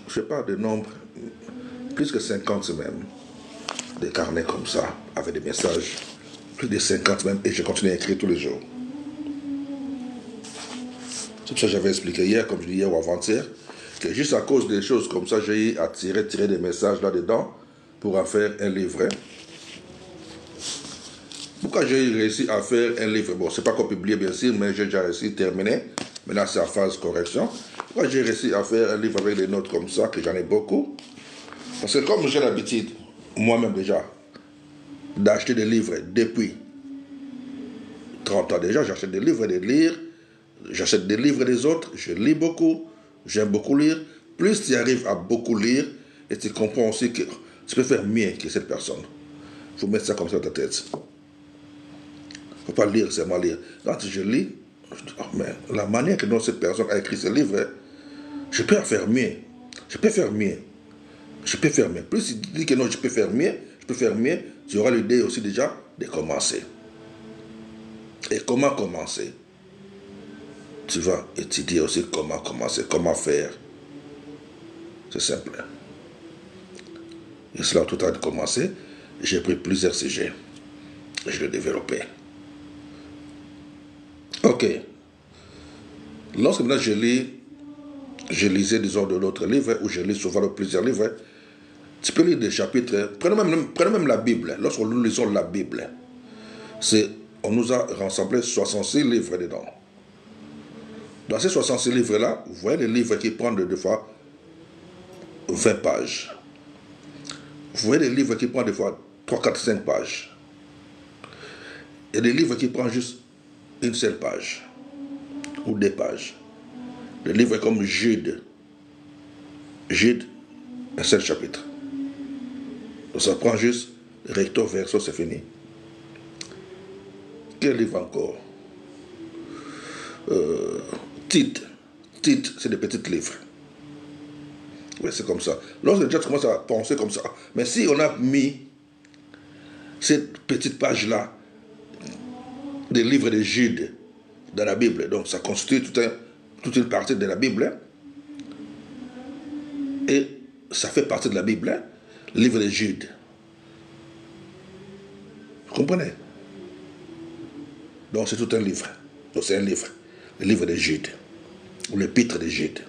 je sais pas de nombre, plus que 50 même, des carnets comme ça, avec des messages, plus de 50 même, et je continue à écrire tous les jours. C'est pour ça que j'avais expliqué hier, comme je dis hier ou avant-hier, que juste à cause des choses comme ça, j'ai eu à tirer des messages là-dedans pour en faire un livret. Pourquoi j'ai réussi à faire un livre? Bon, c'est pas encore publié bien sûr, mais j'ai déjà réussi à terminer. Maintenant, c'est en phase correction. Pourquoi j'ai réussi à faire un livre avec des notes comme ça, que j'en ai beaucoup? Parce que comme j'ai l'habitude, moi-même déjà, d'acheter des livres depuis 30 ans déjà, j'achète des livres et de lire. J'achète des livres des autres, je lis beaucoup, j'aime beaucoup lire. Plus tu arrives à beaucoup lire, et tu comprends aussi que tu peux faire mieux que cette personne. Il faut mettre ça comme ça dans ta tête. Il ne faut pas lire seulement lire. Quand je lis, je dis, oh, mais la manière dont cette personne a écrit ce livre, je peux en faire mieux. Je peux faire mieux. Je peux faire mieux. Plus tu dis que non, je peux faire mieux, tu auras l'idée aussi déjà de commencer. Et comment commencer? Tu vas étudier aussi comment commencer, comment faire. C'est simple. Et cela, tout a commencé. J'ai pris plusieurs sujets. Je l'ai développé. Ok. Lorsque maintenant je lisais disons de d'autres livres, ou je lis souvent de plusieurs livres, tu peux lire des chapitres. Prenez même la Bible. Lorsque nous lisons la Bible, on nous a rassemblé 66 livres dedans. Dans ces 66 livres-là, vous voyez les livres qui prennent des fois 20 pages. Vous voyez des livres qui prennent des fois 3, 4, 5 pages. Et des livres qui prennent juste une seule page. Ou 2 pages. Des livres comme Jude. Jude, un seul chapitre. Donc ça prend juste recto verso, c'est fini. Quel livre encore? Tite, c'est des petits livres. Oui, c'est comme ça. Lorsque les gens commencent à penser comme ça, mais si on a mis cette petite page-là des livres de Jude dans la Bible, donc ça constitue toute une partie de la Bible, et ça fait partie de la Bible, le livre de Jude. Vous comprenez? Donc c'est tout un livre. Donc c'est un livre, le livre de Jude, ou l'épître de Jude.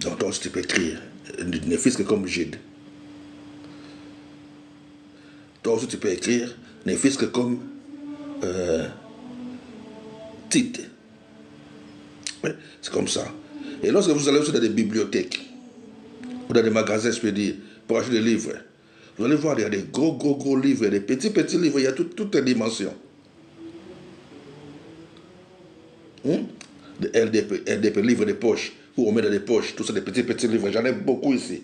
Donc toi aussi tu peux écrire, ne fût-ce que comme Jude. Toi aussi tu peux écrire, ne fût-ce que comme Tite. Oui, c'est comme ça. Et lorsque vous allez aussi dans des bibliothèques, ou dans des magasins, je peux dire, pour acheter des livres, vous allez voir, il y a des gros livres, des petits livres, il y a toutes les dimensions. Des LDP, livres de poche, où on met dans des poches, tout ça, des petits livres, j'en ai beaucoup ici.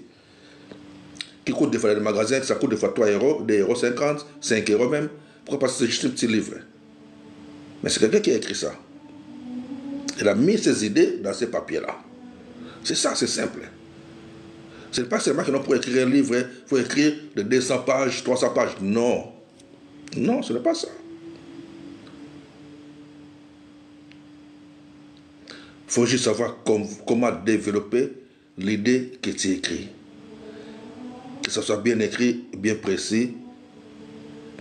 Qui coûtent des fois dans les magasins, ça coûte des fois 3 euros, 2,50 €, 5 € même. Pourquoi? Parce que c'est juste un petit livre. Mais c'est quelqu'un qui a écrit ça. Il a mis ses idées dans ces papiers-là. C'est ça, c'est simple. Ce n'est pas seulement que l'on peut écrire un livre, il faut écrire de 200 pages, 300 pages. Non. Non, ce n'est pas ça. Il faut juste savoir comment développer l'idée que tu écris. Que ça soit bien écrit, bien précis,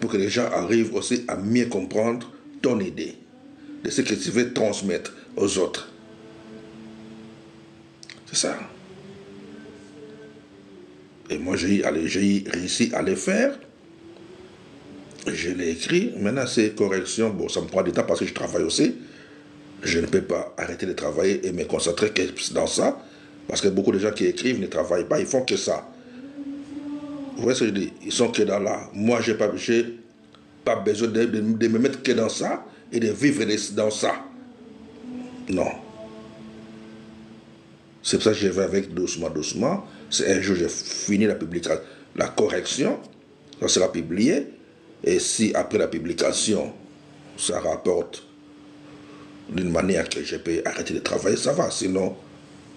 pour que les gens arrivent aussi à mieux comprendre ton idée, de ce que tu veux transmettre aux autres. C'est ça. Et moi, j'ai réussi à le faire. Je l'ai écrit. Maintenant, c'est correction. Bon, ça me prend du temps parce que je travaille aussi. Je ne peux pas arrêter de travailler et me concentrer que dans ça. Parce que beaucoup de gens qui écrivent ne travaillent pas, ils font que ça. Vous voyez ce que je dis? Ils sont que dans là. Moi, je n'ai pas besoin de me mettre que dans ça et de vivre dans ça. Non. C'est pour ça que je vais avec doucement. C'est un jour, j'ai fini la publication, la correction. Ça sera publié. Et si après la publication, ça rapporte d'une manière que je peux arrêter de travailler, ça va. Sinon,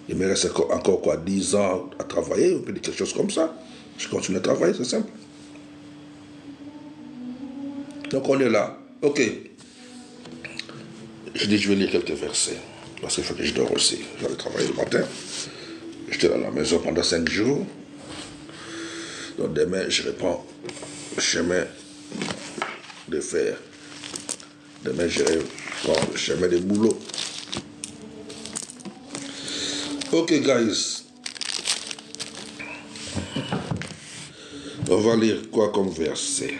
il me reste encore quoi, 10 ans à travailler, on peut dire quelque chose comme ça. Je continue à travailler, c'est simple. Donc on est là. Ok. Je dis, je vais lire quelques versets. Parce qu'il faut que je dors aussi. J'allais travailler le matin. Je J'étais à la maison pendant 5 jours. Donc demain, je reprends le chemin de fer. Demain, je reprends le chemin de boulot. Ok, guys. On va lire quoi comme verset?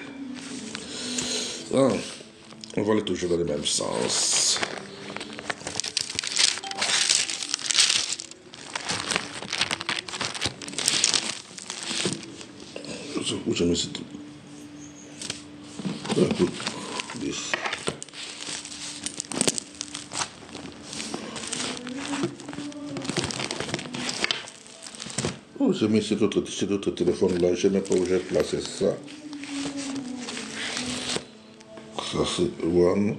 On va aller toujours dans le même sens. Où je me suis dit? Oh, j'ai mis cet autre téléphone-là, je ne sais même pas où j'ai placé ça. Ça c'est one.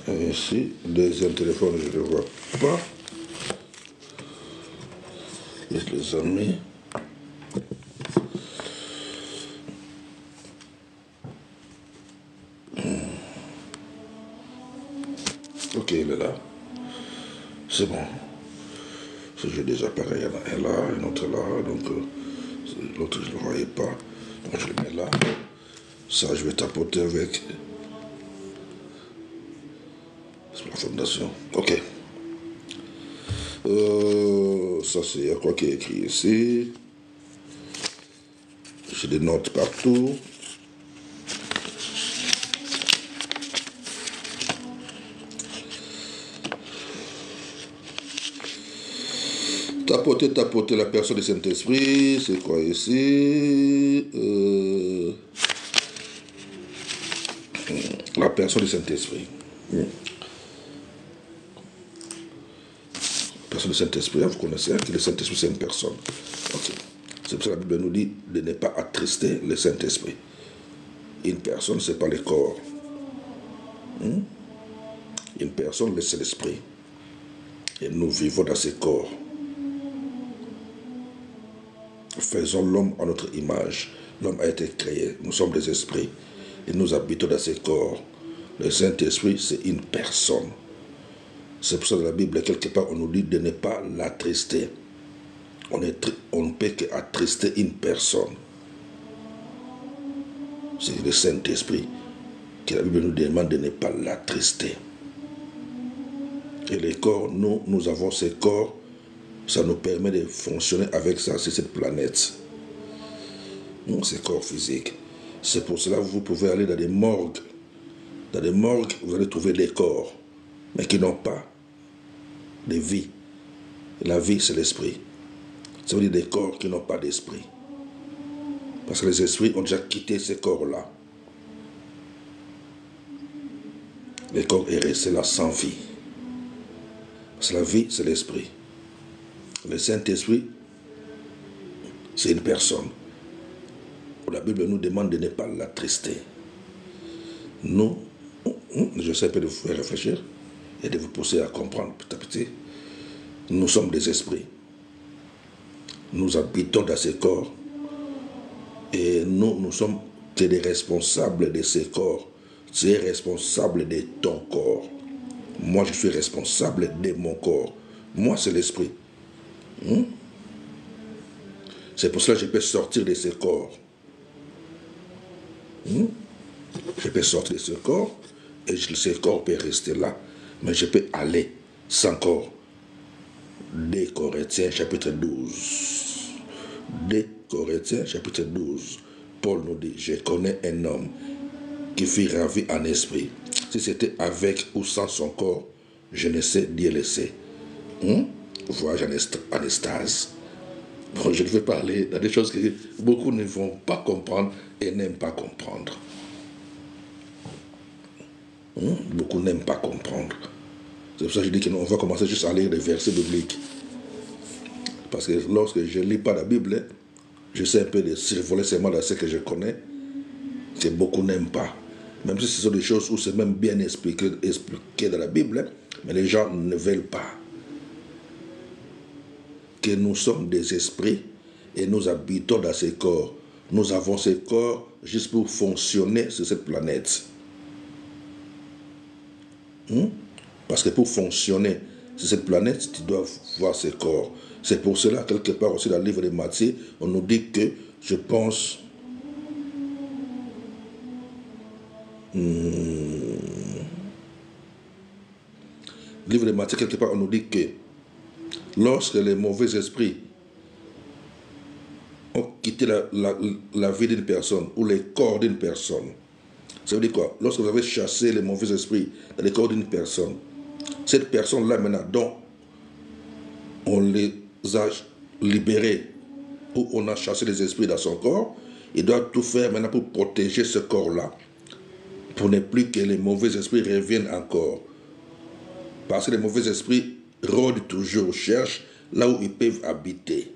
Et ici, deuxième téléphone, je ne le vois pas. Je les ai mis. Ok, il est là. C'est bon. J'ai des appareils, il y en a un là, un autre là, donc l'autre je ne le voyais pas. Donc je le mets là. Ça, je vais tapoter avec la fondation. Ok. Ça, c'est quoi qui est écrit ici. J'ai des notes partout. Tapoter la personne du Saint-Esprit. C'est quoi ici? La personne du Saint-Esprit. La personne du Saint-Esprit, vous connaissez que le Saint-Esprit c'est une personne. Okay. C'est pour ça que la Bible nous dit de ne pas attrister le Saint-Esprit. Une personne, ce n'est pas le corps. Une personne, c'est l'esprit. Et nous vivons dans ce corps. Faisons l'homme à notre image. L'homme a été créé. Nous sommes des esprits. Et nous habitons dans ce corps. Le Saint-Esprit, c'est une personne. C'est pour ça que dans la Bible, quelque part, on nous dit de ne pas l'attrister. On ne peut qu'attrister une personne. C'est le Saint-Esprit que la Bible nous demande de ne pas l'attrister. Et les corps, nous avons ces corps, ça nous permet de fonctionner avec ça sur cette planète. Ces corps physiques. C'est pour cela que vous pouvez aller dans des morgues. Dans des morgues, vous allez trouver des corps, mais qui n'ont pas de vie. La vie, c'est l'esprit. Ça veut dire des corps qui n'ont pas d'esprit. Parce que les esprits ont déjà quitté ces corps-là. Le corps est resté là sans vie. Parce que la vie, c'est l'esprit. Le Saint-Esprit, c'est une personne. La Bible nous demande de ne pas l'attrister. Nous, j'essaie de vous faire réfléchir et de vous pousser à comprendre petit à petit. Nous sommes des esprits. Nous habitons dans ces corps. Et nous sommes que des responsables de ces corps. Tu es responsable de ton corps. Moi, je suis responsable de mon corps. Moi, c'est l'esprit. C'est pour cela que je peux sortir de ce corps. Je peux sortir de ce corps et ce corps peut rester là. Mais je peux aller sans corps. 2 Corinthiens chapitre 12. 2 Corinthiens chapitre 12. Paul nous dit, je connais un homme qui fut ravi en esprit. Si c'était avec ou sans son corps, je ne sais, Dieu le sait. Voyage en extase. Bon, je vais parler dans des choses que beaucoup ne vont pas comprendre et n'aiment pas comprendre. Beaucoup n'aiment pas comprendre. C'est pour ça que je dis qu'on va commencer juste à lire des versets bibliques. Parce que lorsque je ne lis pas la Bible, je sais un peu de survoler seulement dans ce que je connais, que beaucoup n'aiment pas. Même si ce sont des choses où c'est même bien expliqué dans la Bible, mais les gens ne veulent pas. Que nous sommes des esprits et nous habitons dans ces corps. Nous avons ces corps juste pour fonctionner sur cette planète. Parce que pour fonctionner sur cette planète, tu dois voir ces corps. C'est pour cela, quelque part aussi dans le livre de Matthieu, on nous dit que, je pense, le livre de Matthieu, quelque part, on nous dit que lorsque les mauvais esprits ont quitté la vie d'une personne ou les corps d'une personne, ça veut dire quoi? Lorsque vous avez chassé les mauvais esprits dans les corps d'une personne, cette personne-là maintenant, dont on les a libérés ou on a chassé les esprits dans son corps, il doit tout faire maintenant pour protéger ce corps-là, pour ne plus que les mauvais esprits reviennent encore. Parce que les mauvais esprits rôdent toujours, cherchent là où ils peuvent habiter.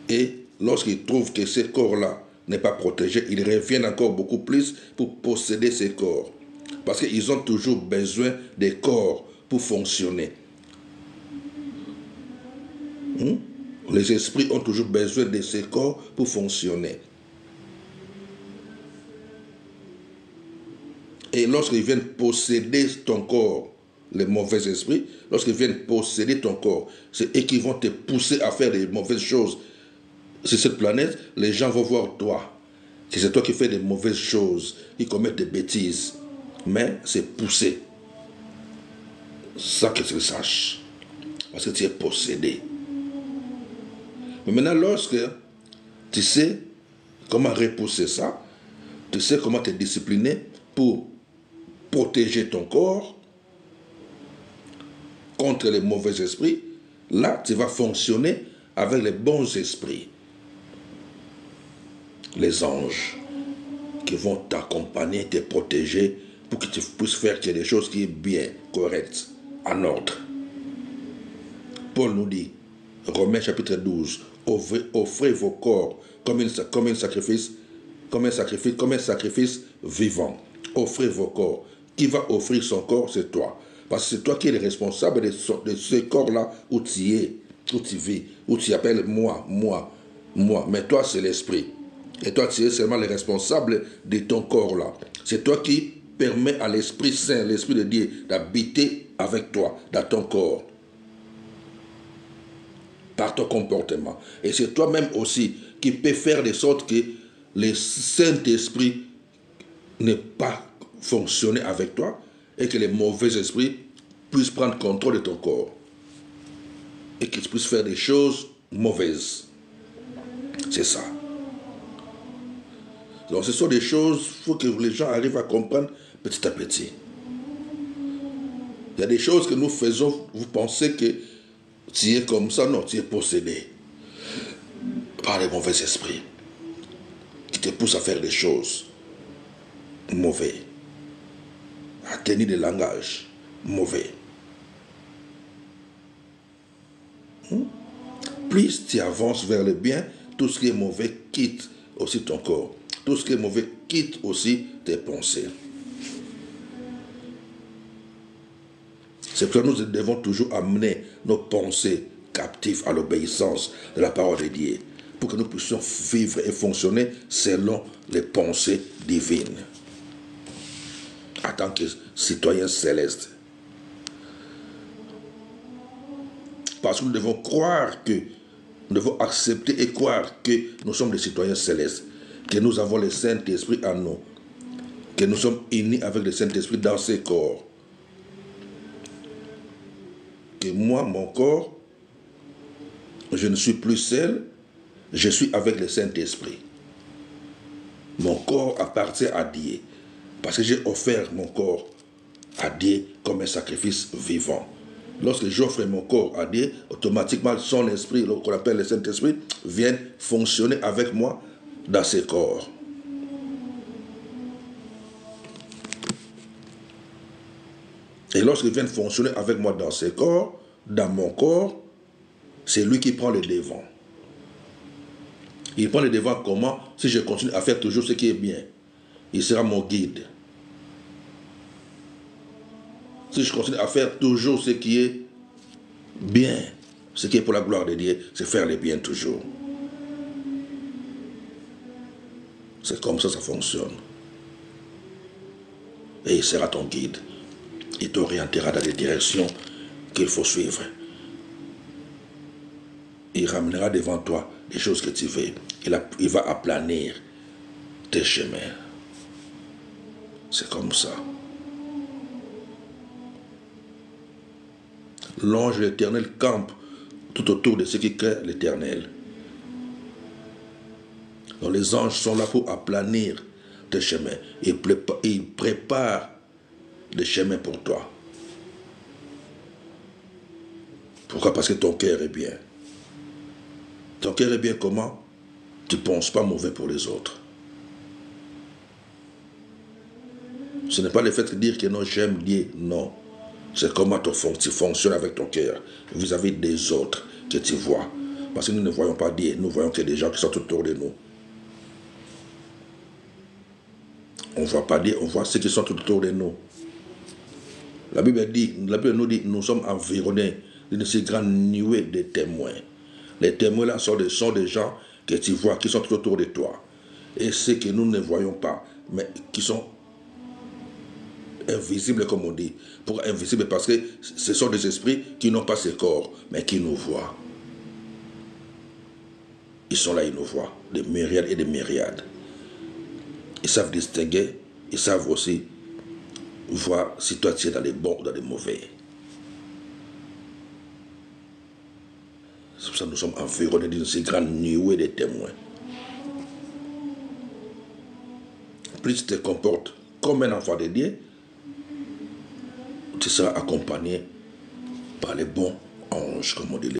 Et lorsqu'ils trouvent que ce corps-là n'est pas protégé, ils reviennent encore beaucoup plus pour posséder ces corps. Parce qu'ils ont toujours besoin des corps pour fonctionner. Les esprits ont toujours besoin de ces corps pour fonctionner. Et lorsqu'ils viennent posséder ton corps, les mauvais esprits, lorsqu'ils viennent posséder ton corps, c'est eux qui vont te pousser à faire des mauvaises choses. Sur cette planète, les gens vont voir toi. Que c'est toi qui fais des mauvaises choses, qui commettent des bêtises. Mais c'est poussé. Ça que tu le saches. Parce que tu es possédé. Mais maintenant, lorsque tu sais comment repousser ça, tu sais comment te discipliner pour protéger ton corps contre les mauvais esprits, là, tu vas fonctionner avec les bons esprits. Les anges qui vont t'accompagner, te protéger pour que tu puisses faire des choses qui sont bien, correctes, en ordre. Paul nous dit, Romains chapitre 12, offrez vos corps comme un sacrifice vivant. Offrez vos corps. Qui va offrir son corps, c'est toi. Parce que c'est toi qui es le responsable de ce corps-là où tu es, où tu vis, où tu appelles moi. Mais toi, c'est l'esprit. Et toi, tu es seulement le responsable de ton corps-là. C'est toi qui permets à l'Esprit Saint, l'Esprit de Dieu, d'habiter avec toi, dans ton corps. Par ton comportement. Et c'est toi-même aussi qui peux faire de sorte que le Saint-Esprit n'ait pas fonctionné avec toi et que les mauvais esprits puissent prendre contrôle de ton corps. Et qu'ils puissent faire des choses mauvaises. C'est ça. Donc ce sont des choses, il faut que les gens arrivent à comprendre petit à petit. Il y a des choses que nous faisons, vous pensez que tu es comme ça, non, tu es possédé par les mauvais esprits qui te poussent à faire des choses mauvaises, à tenir des langages mauvais. Plus tu avances vers le bien, tout ce qui est mauvais quitte aussi ton corps. Tout ce qui est mauvais quitte aussi tes pensées. C'est pour ça que nous devons toujours amener nos pensées captives à l'obéissance de la parole de Dieu, pour que nous puissions vivre et fonctionner selon les pensées divines, en tant que citoyens célestes. Parce que nous devons croire que, nous devons accepter et croire que nous sommes des citoyens célestes, que nous avons le Saint-Esprit en nous, que nous sommes unis avec le Saint-Esprit dans ces corps. Que moi, mon corps, je ne suis plus seul, je suis avec le Saint-Esprit. Mon corps appartient à Dieu, parce que j'ai offert mon corps à Dieu comme un sacrifice vivant. Lorsque j'offre mon corps à Dieu, automatiquement son esprit, qu'on appelle le Saint-Esprit, vient fonctionner avec moi dans ces corps. Et lorsqu'il vient fonctionner avec moi dans ces corps, dans mon corps, c'est lui qui prend le devant. Il prend le devant comment? Si je continue à faire toujours ce qui est bien, il sera mon guide. Si je continue à faire toujours ce qui est bien, ce qui est pour la gloire de Dieu, c'est faire le bien toujours. C'est comme ça fonctionne. Et il sera ton guide. Il t'orientera dans des directions qu'il faut suivre. Il ramènera devant toi les choses que tu veux. Il va aplanir tes chemins. C'est comme ça. L'ange de l'Éternel campe tout autour de ceux qui craignent l'Éternel. Donc les anges sont là pour aplanir tes chemins. Ils préparent des chemins pour toi. Pourquoi? Parce que ton cœur est bien. Ton cœur est bien comment? Tu ne penses pas mauvais pour les autres. Ce n'est pas le fait de dire que non, j'aime Dieu, non. C'est comment tu fonctionnes avec ton cœur vis-à-vis des autres que tu vois. Parce que nous ne voyons pas Dieu, nous voyons que des gens qui sont autour de nous. On ne voit pas Dieu, on voit ceux qui sont autour de nous. La Bible nous dit, nous sommes environnés d'une si grande nuée de témoins. Les témoins là sont des gens que tu vois, qui sont tout autour de toi. Et ceux que nous ne voyons pas, mais qui sont invisibles comme on dit. Pourquoi invisibles? Parce que ce sont des esprits qui n'ont pas ce corps, mais qui nous voient. Ils sont là, ils nous voient, des myriades et des myriades. Ils savent distinguer, ils savent aussi voir si toi tu es dans les bons ou dans les mauvais. C'est pour ça que nous sommes environnés d'une si grande nuée de témoins. Plus tu te comportes comme un enfant de Dieu, tu seras accompagné par les bons anges, comme on dit.